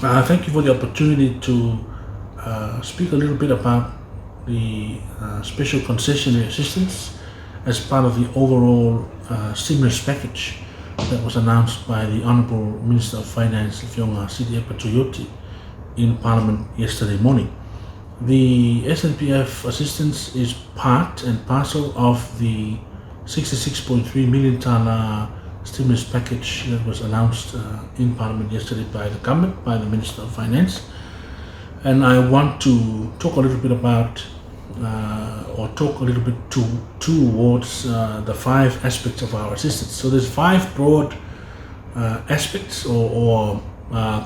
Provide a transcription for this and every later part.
Thank you for the opportunity to speak a little bit about the special concessionary assistance as part of the overall stimulus package that was announced by the Honourable Minister of Finance, Fionga Sidiapa in Parliament yesterday morning. The Snpf assistance is part and parcel of the 66.3 million tala stimulus package that was announced in Parliament yesterday by the government, by the Minister of Finance. And I want to talk a little bit about, talk a little bit towards the five aspects of our assistance. So there's five broad aspects or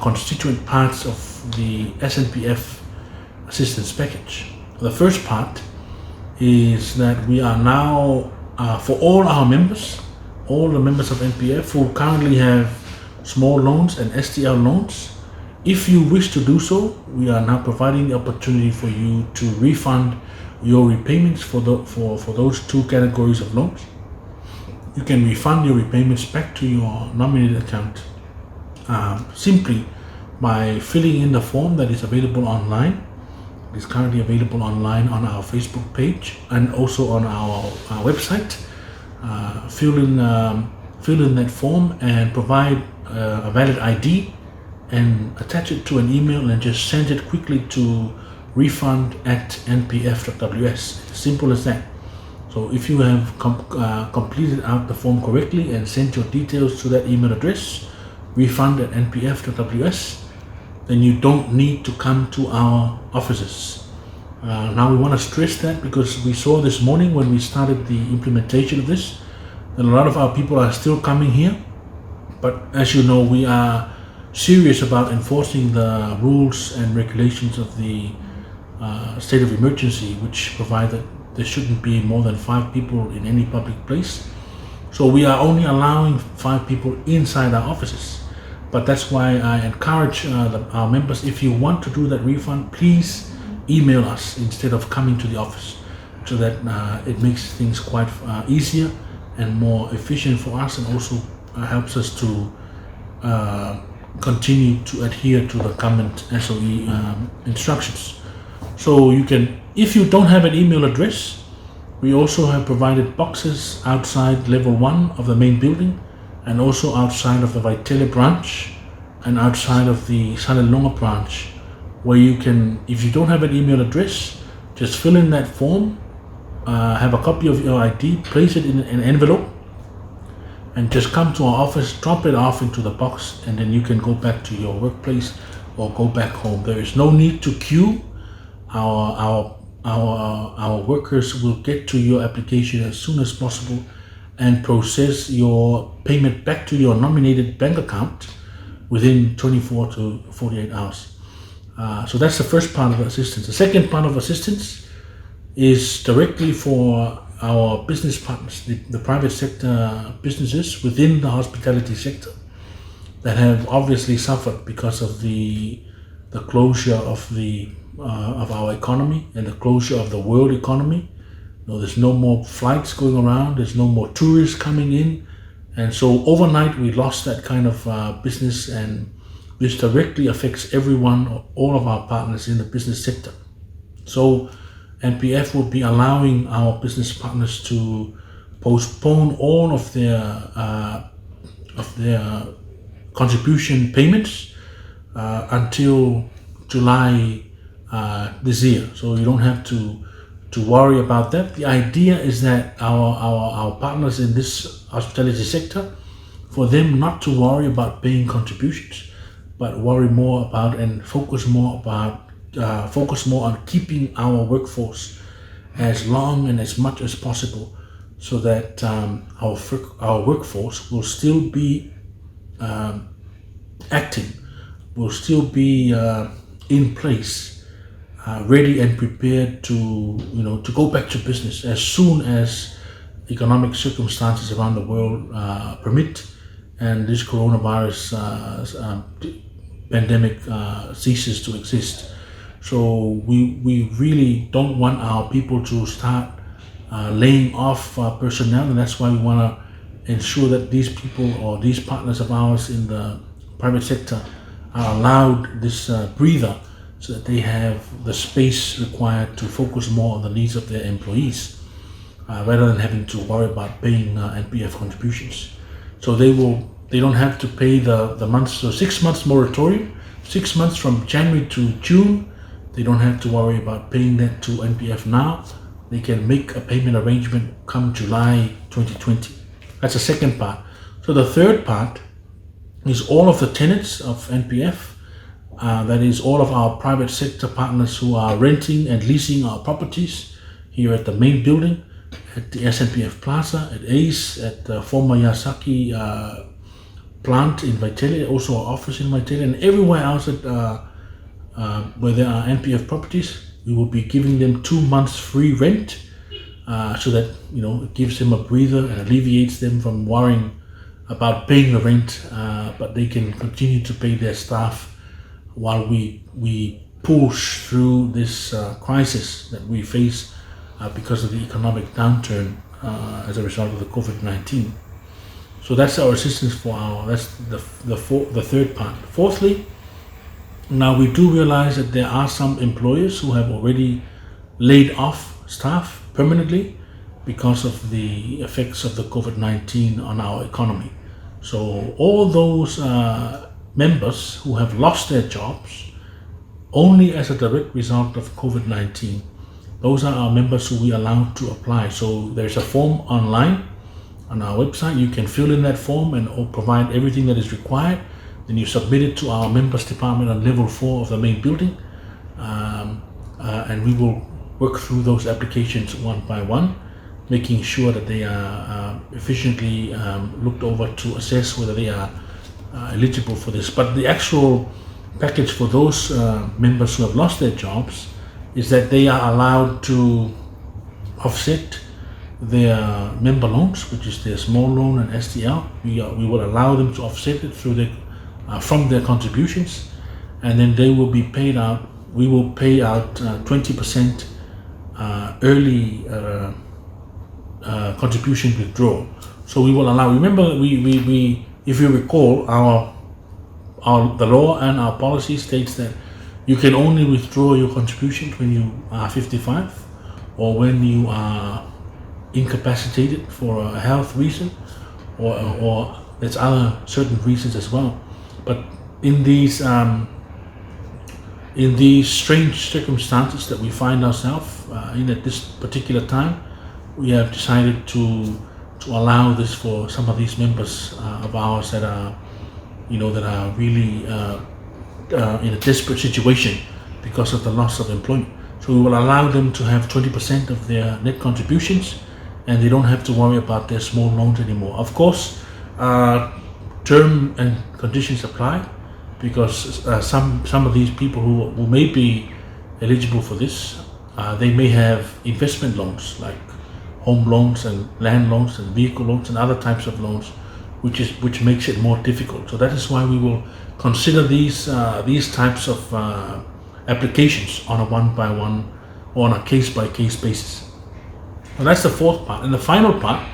constituent parts of the Snpf assistance package. The first part is that we are now, for all our members, all the members of NPF who currently have small loans and STL loans, if you wish to do so, we are now providing the opportunity for you to refund your repayments for those two categories of loans. You can refund your repayments back to your nominated account simply by filling in the form that is available online. It's currently available online on our Facebook page and also on our website. Fill in that form and provide a valid ID and attach it to an email and just send it quickly to refund@npf.ws. Simple as that. So if you have completed out the form correctly and sent your details to that email address, refund@npf.ws, then you don't need to come to our offices. Now we want to stress that because we saw this morning when we started the implementation of this that a lot of our people are still coming here, but as you know, we are serious about enforcing the rules and regulations of the state of emergency, which provide that there shouldn't be more than 5 people in any public place. So we are only allowing 5 people inside our offices. But that's why I encourage our members, if you want to do that refund, please email us instead of coming to the office, so that it makes things quite easier and more efficient for us, and also helps us to continue to adhere to the government SOE instructions. So you can, if you don't have an email address, we also have provided boxes outside level 1 of the main building, and also outside of the Vaitele branch and outside of the Sanelonga branch, where you can, if you don't have an email address, just fill in that form, have a copy of your ID, place it in an envelope, and just come to our office, drop it off into the box, and then you can go back to your workplace or go back home. There is no need to queue. Our workers will get to your application as soon as possible and process your payment back to your nominated bank account within 24 to 48 hours. So that's the first part of assistance. The second part of assistance is directly for our business partners, the private sector businesses within the hospitality sector that have obviously suffered because of the closure of our economy and the closure of the world economy. There's no more flights going around, there's no more tourists coming in, and so overnight we lost that kind of business, and this directly affects everyone, all of our partners in the business sector. So NPF will be allowing our business partners to postpone all of their contribution payments until July this year. So you don't have to worry about that. The idea is that our partners in this hospitality sector, for them not to worry about paying contributions, but worry more about and focus more on keeping our workforce as long and as much as possible, so that our workforce will still be acting, will still be in place, ready and prepared to go back to business as soon as economic circumstances around the world permit, and this coronavirus pandemic ceases to exist. So we really don't want our people to start laying off personnel, and that's why we want to ensure that these people or these partners of ours in the private sector are allowed this breather so that they have the space required to focus more on the needs of their employees rather than having to worry about paying NPF contributions. So they don't have to pay the months, so 6 months moratorium, 6 months from January to June. They don't have to worry about paying that to NPF now. They can make a payment arrangement come July 2020. That's the second part. So the third part is all of the tenants of NPF, that is all of our private sector partners who are renting and leasing our properties here at the main building, at the Snpf Plaza, at ACE, at the former Yasaki plant in Vaitele, also our office in Vaitele, and everywhere else where there are NPF properties. We will be giving them 2 months free rent so that it gives them a breather and alleviates them from worrying about paying the rent, but they can continue to pay their staff while we push through this crisis that we face because of the economic downturn as a result of the COVID-19. So that's our assistance that's the third part. Fourthly, now we do realize that there are some employers who have already laid off staff permanently because of the effects of the COVID-19 on our economy. So all those members who have lost their jobs only as a direct result of COVID-19, those are our members who we allow to apply. So there's a form online on our website. You can fill in that form and provide everything that is required. Then you submit it to our members department on level 4 of the main building, and we will work through those applications one by one, making sure that they are efficiently looked over to assess whether they are eligible for this. But the actual package for those members who have lost their jobs is that they are allowed to offset their member loans, which is their small loan and STL. We will allow them to offset it through from their contributions, and then they will be paid out. We will pay out 20% early contribution withdrawal. So we will allow. Remember, we if you recall, the law and our policy states that you can only withdraw your contribution when you are 55 or when you are incapacitated for a health reason, or there's other certain reasons as well. But in these strange circumstances that we find ourselves in at this particular time, we have decided to allow this for some of these members of ours that are really in a desperate situation because of the loss of employment. So we will allow them to have 20% of their net contributions, and they don't have to worry about their small loans anymore. Of course, term and conditions apply, because some of these people who may be eligible for this, they may have investment loans like home loans and land loans and vehicle loans and other types of loans, which makes it more difficult. So that is why we will consider these types of applications on a one-by-one or on a case-by-case basis. And that's the fourth part. And the final part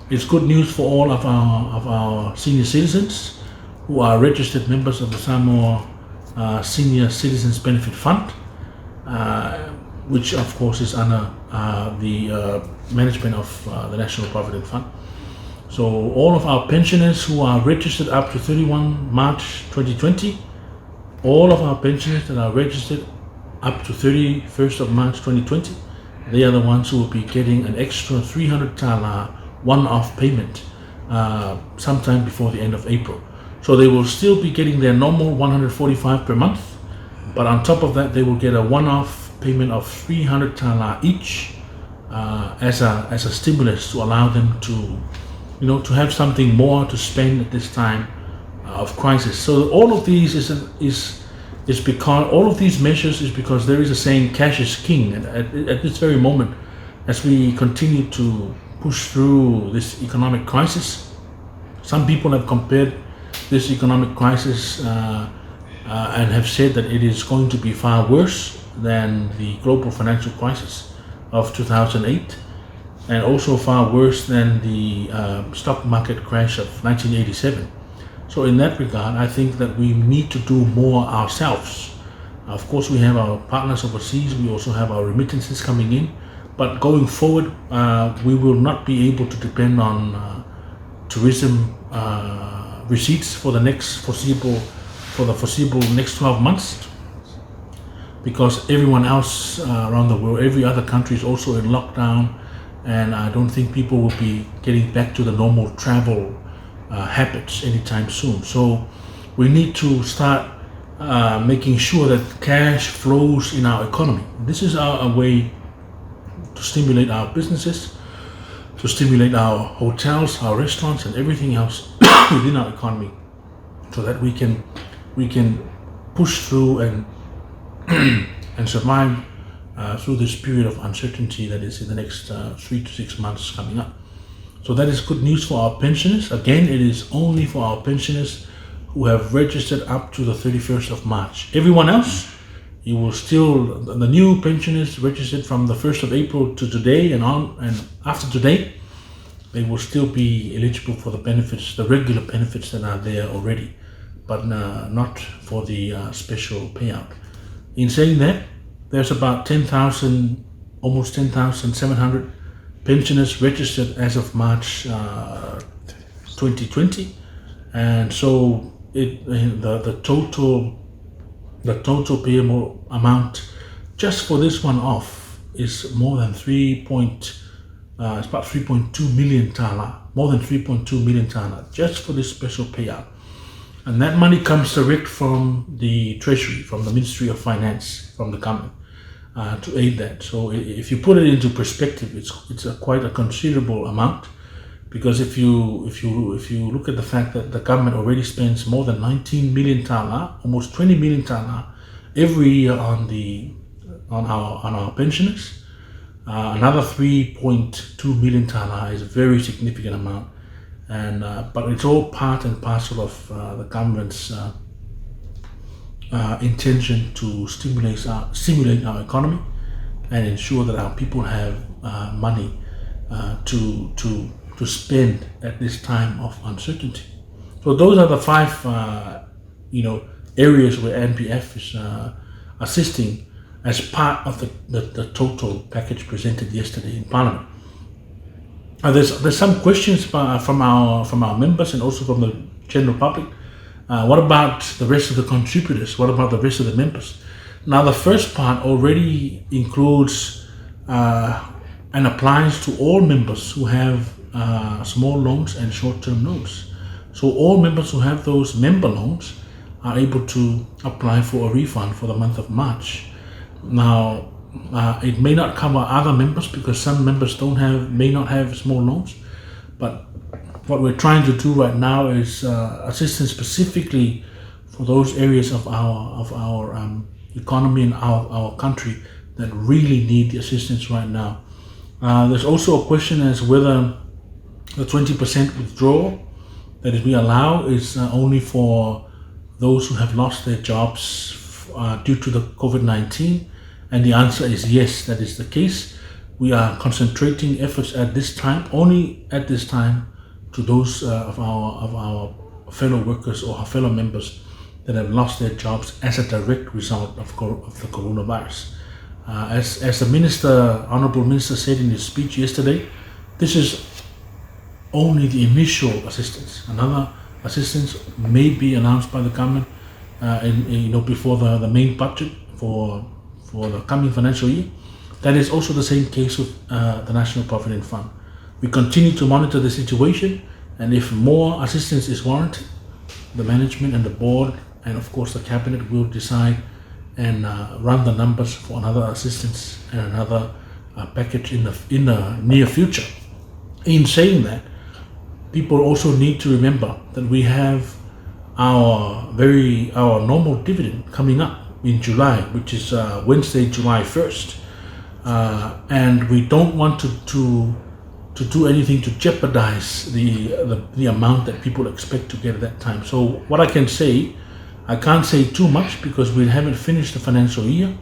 is good news for all of our senior citizens who are registered members of the Samoa Senior Citizens Benefit Fund, which of course is under the management of the National Provident Fund. So all of our pensioners who are registered up to 31 March 2020, all of our pensioners that are registered up to 31st of March 2020, they are the ones who will be getting an extra 300 tala one-off payment sometime before the end of April. So they will still be getting their normal 145 per month, but on top of that they will get a one-off payment of 300 tala each as a stimulus to allow them to have something more to spend at this time of crisis. So all of these is because all of these measures is because there is a saying, cash is king. And at this very moment, as we continue to push through this economic crisis, some people have compared this economic crisis and have said that it is going to be far worse than the global financial crisis of 2008, and also far worse than the stock market crash of 1987. So in that regard, I think that we need to do more ourselves. Of course, we have our partners overseas. We also have our remittances coming in. But going forward, we will not be able to depend on tourism receipts for the foreseeable next 12 months, because everyone else around the world, every other country is also in lockdown, and I don't think people will be getting back to the normal travel habits anytime soon. So we need to start making sure that cash flows in our economy. This is a way to stimulate our businesses, to stimulate our hotels, our restaurants, and everything else within our economy, so that we can push through and and survive through this period of uncertainty that is in the next 3 to 6 months coming up. So that is good news for our pensioners. Again, it is only for our pensioners who have registered up to the 31st of March. Everyone else, you will still, the new pensioners registered from the 1st of April to today and after today, they will still be eligible for the benefits, the regular benefits that are there already, but not for the special payout. In saying that, there's about almost 10,700 pensioners registered as of March 2020, and so the total payable amount just for this one off is more than it's about 3.2 million tala, more than 3.2 million tala just for this special payout. And that money comes direct from the Treasury, from the Ministry of Finance, from the government, to aid that. So if you put it into perspective, it's quite a considerable amount, because if you look at the fact that the government already spends more than 19 million tala, almost 20 million tala every year on our pensioners, another 3.2 million tala is a very significant amount. And but it's all part and parcel of the government's intention to stimulate our economy and ensure that our people have money to spend at this time of uncertainty. So those are the 5 areas where Snpf is assisting as part of the total package presented yesterday in Parliament. There's some questions from our members and also from the general public. What about the rest of the contributors? What about the rest of the members? Now, the first part already includes and applies to all members who have small loans and short-term loans. So all members who have those member loans are able to apply for a refund for the month of March. Now, it may not cover other members because some members may not have small loans, but what we're trying to do right now is assistance specifically for those areas of our economy and our country that really need the assistance right now. There's also a question as whether the 20% withdrawal that we allow is only for those who have lost their jobs due to the COVID-19. And the answer is yes, that is the case. We are concentrating efforts only at this time, to those of our fellow workers or our fellow members that have lost their jobs as a direct result of the coronavirus. As the Honourable Minister said in his speech yesterday, this is only the initial assistance. Another assistance may be announced by the government before the main budget for the coming financial year. That is also the same case with the National Provident Fund. We continue to monitor the situation, and if more assistance is warranted, the management and the board and of course the cabinet will decide and run the numbers for another assistance and another package in the near future. In saying that, people also need to remember that we have our normal dividend coming up in July, which is Wednesday, July 1st, and we don't want to do anything to jeopardize the amount that people expect to get at that time. So what I can't say too much because we haven't finished the financial year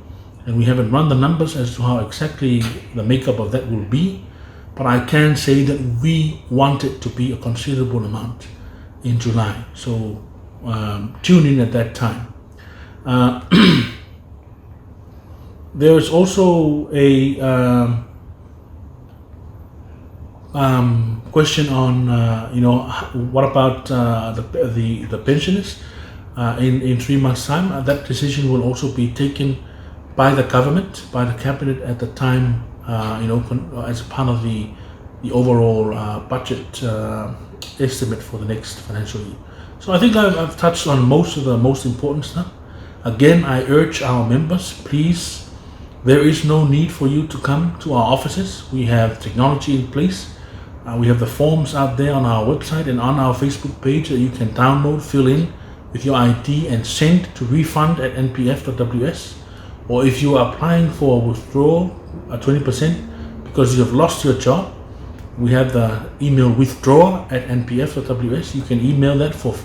and we haven't run the numbers as to how exactly the makeup of that will be, but I can say that we want it to be a considerable amount. in July. So tune in at that time. There is also a question on what about the pensioners in 3 months' time. That decision will also be taken by the government, by the cabinet at the time, as part of the overall budget estimate for the next financial year. So I think I've touched on most of the most important stuff. Again, I urge our members, please, there is no need for you to come to our offices. We have technology in place. We have the forms out there on our website and on our Facebook page that you can download, fill in with your ID and send to refund@npf.ws. Or if you are applying for withdrawal, 20%, because you have lost your job, we have the email withdraw@npf.ws. You can email that for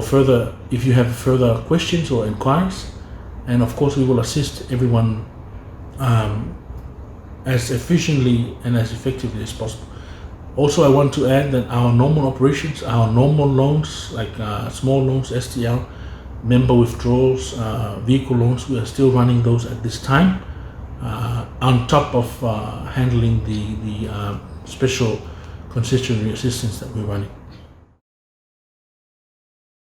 further, if you have further questions or inquiries. And of course, we will assist everyone as efficiently and as effectively as possible. Also, I want to add that our normal operations, our normal loans, like small loans, STL, member withdrawals, vehicle loans, we are still running those at this time, on top of handling the special concessionary assistance that we're running.